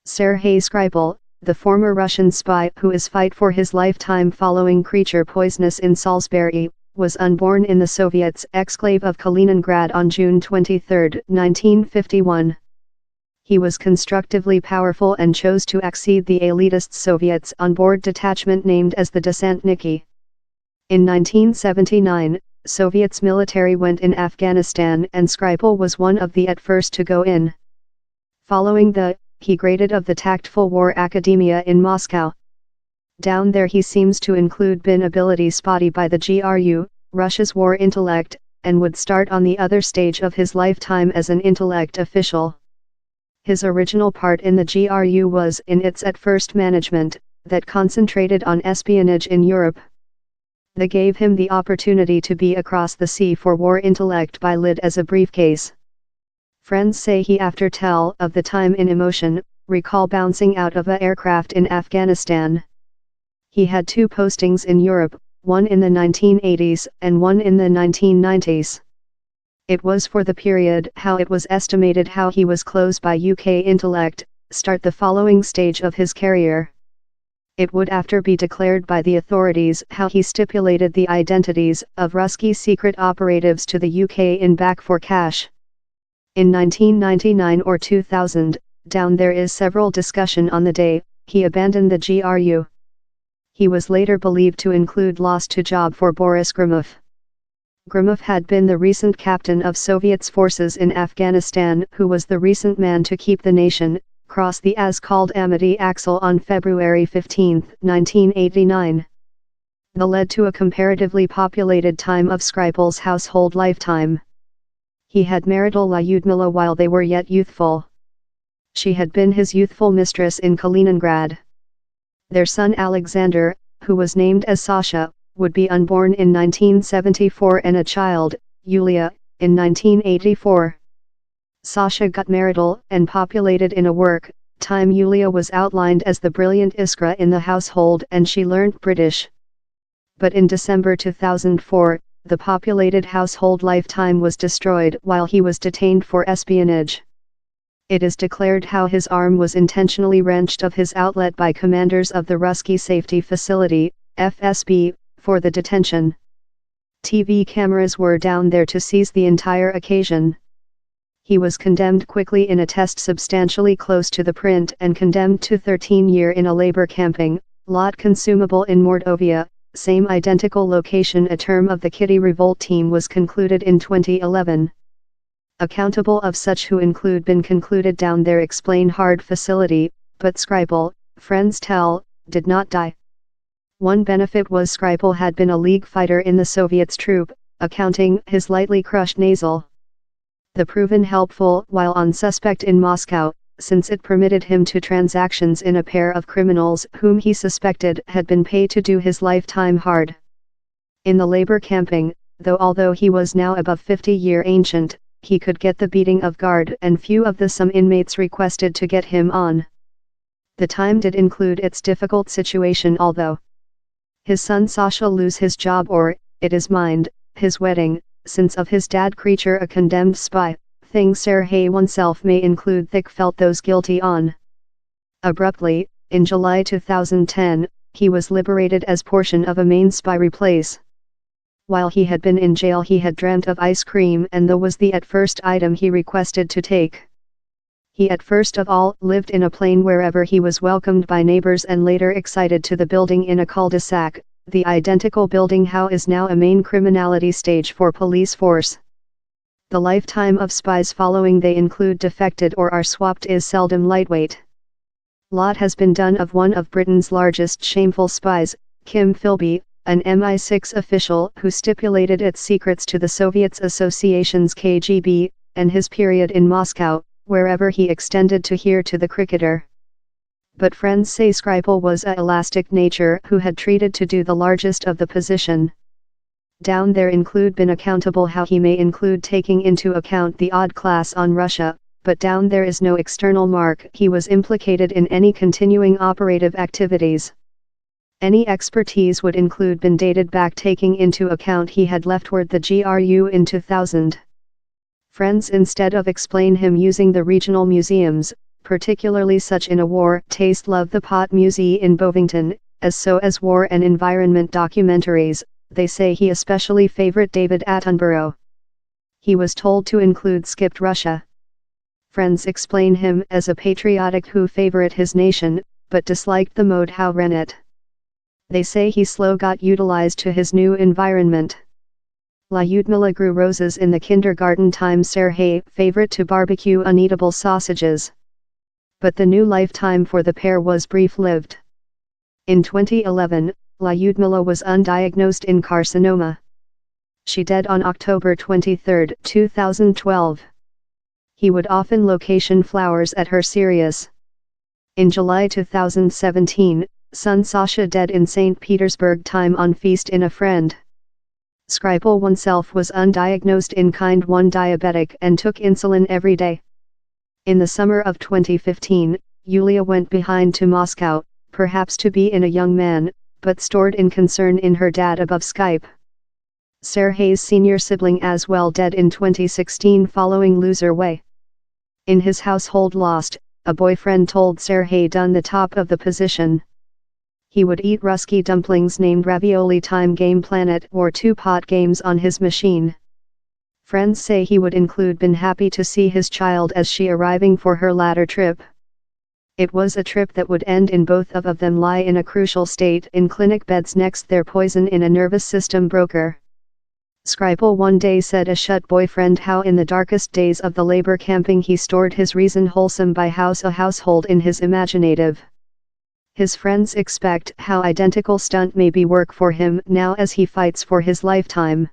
Sergei Skripal, the former Russian spy who is fight for his lifetime following creature poisonous in Salisbury, was unborn in the Soviets' exclave of Kaliningrad on June 23, 1951. He was constructively powerful and chose to exceed the elitist Soviets on-board detachment named as the Desantniki. In 1979, Soviets military went in Afghanistan and Skripal was one of the at first to go in. Following he graded of the Tactful War Academia in Moscow. Down there he seems to include been ability spotty by the GRU, Russia's war intellect, and would start on the other stage of his lifetime as an intellect official. His original part in the GRU was in its at first management, that concentrated on espionage in Europe. They gave him the opportunity to be across the sea for war intellect by lid as a briefcase. Friends say he after tell of the time in emotion, recall bouncing out of a aircraft in Afghanistan. He had 2 postings in Europe, one in the 1980s and one in the 1990s. It was for the period how it was estimated how he was close by UK intellect, start the following stage of his career. It would after be declared by the authorities how he stipulated the identities of Russki secret operatives to the UK in back for cash. In 1999 or 2000, down there is several discussion on the day he abandoned the GRU. He was later believed to include lost to job for Boris Grimov. Grimov had been the recent captain of Soviets forces in Afghanistan who was the recent man to keep the nation, cross the as-called Amity Axle on February 15, 1989. The led to a comparatively populated time of Skripal's household lifetime. He had married Lyudmila while they were yet youthful. She had been his youthful mistress in Kaliningrad. Their son Alexander, who was named as Sasha, would be unborn in 1974 and a child, Yulia, in 1984. Sasha got marital and populated in a time Yulia was outlined as the brilliant Iskra in the household and she learned British. But in December 2004, the populated household lifetime was destroyed while he was detained for espionage. It is declared how his arm was intentionally wrenched of his outlet by commanders of the Russki Safety Facility, FSB, for the detention. TV cameras were down there to seize the entire occasion. He was condemned quickly in a test substantially close to the print and condemned to 13 years in a labor camping lot consumable in Mordovia, same identical location. A term of the Kitty Revolt team was concluded in 2011. Accountable of such who include been concluded down there explain hard facility, but Skripal, friends tell, did not die. One benefit was Skripal had been a league fighter in the Soviets troop, accounting his lightly crushed nasal. The proven helpful while on suspect in Moscow, since it permitted him to transactions in a pair of criminals whom he suspected had been paid to do his lifetime hard. In the labor camping, although he was now above 50-year ancient, he could get the beating of guard and few of the some inmates requested to get him on. The time did include its difficult situation although his son Sasha lose his job or, it is mind, his wedding, since of his dad creature a condemned spy, thing Sergei oneself may include thick felt those guilty on. Abruptly, in July 2010, he was liberated as portion of a main spy replace. While he had been in jail he had dreamt of ice cream and that was the at first item he requested to take. He at first of all lived in a plane wherever he was welcomed by neighbors and later excited to the building in a cul-de-sac. The identical building how is now a main criminality stage for police force. The lifetime of spies following they include defected or are swapped is seldom lightweight. Lot has been done of one of Britain's largest shameful spies, Kim Philby, an MI6 official who stipulated its secrets to the Soviets Association's KGB, and his period in Moscow, wherever he extended to here to the cricketer. But friends say Skripal was a elastic nature who had treated to do the largest of the position. Down there include been accountable how he may include taking into account the odd class on Russia, but down there is no external mark he was implicated in any continuing operative activities. Any expertise would include been dated back taking into account he had leftward the GRU in 2000. Friends instead of explain him using the regional museums, particularly such in a war, taste love the pot musée in Bovington, as war and environment documentaries. They say he especially favorite David Attenborough. He was told to include skipped Russia. Friends explain him as a patriotic who favorite his nation, but disliked the mode how ran it. They say he slow got utilized to his new environment. Lyudmila grew roses in the kindergarten time. Sergei favorite to barbecue uneatable sausages. But the new lifetime for the pair was brief-lived. In 2011, Lyudmila was undiagnosed in carcinoma. She died on October 23, 2012. He would often location flowers at her Sirius. In July 2017, son Sasha died in St. Petersburg time on feast in a friend. Skripal oneself was undiagnosed in kind 1 diabetic and took insulin every day. In the summer of 2015, Yulia went behind to Moscow, perhaps to be in a young man, but stored in concern in her dad above Skype. Sergei's senior sibling as well died in 2016 following loser way. In his household lost, a boyfriend told Sergei done the top of the position. He would eat Russki dumplings named Ravioli Time Game Planet or 2-pot games on his machine. Friends say he would include been happy to see his child as she arriving for her latter trip. It was a trip that would end in both of them lie in a crucial state in clinic beds next their poison in a nervous system broker. Skripal one day said a shut boyfriend how in the darkest days of the labor camping he stored his reason wholesome by house a household in his imaginative. His friends expect how identical stunt may be work for him now as he fights for his lifetime.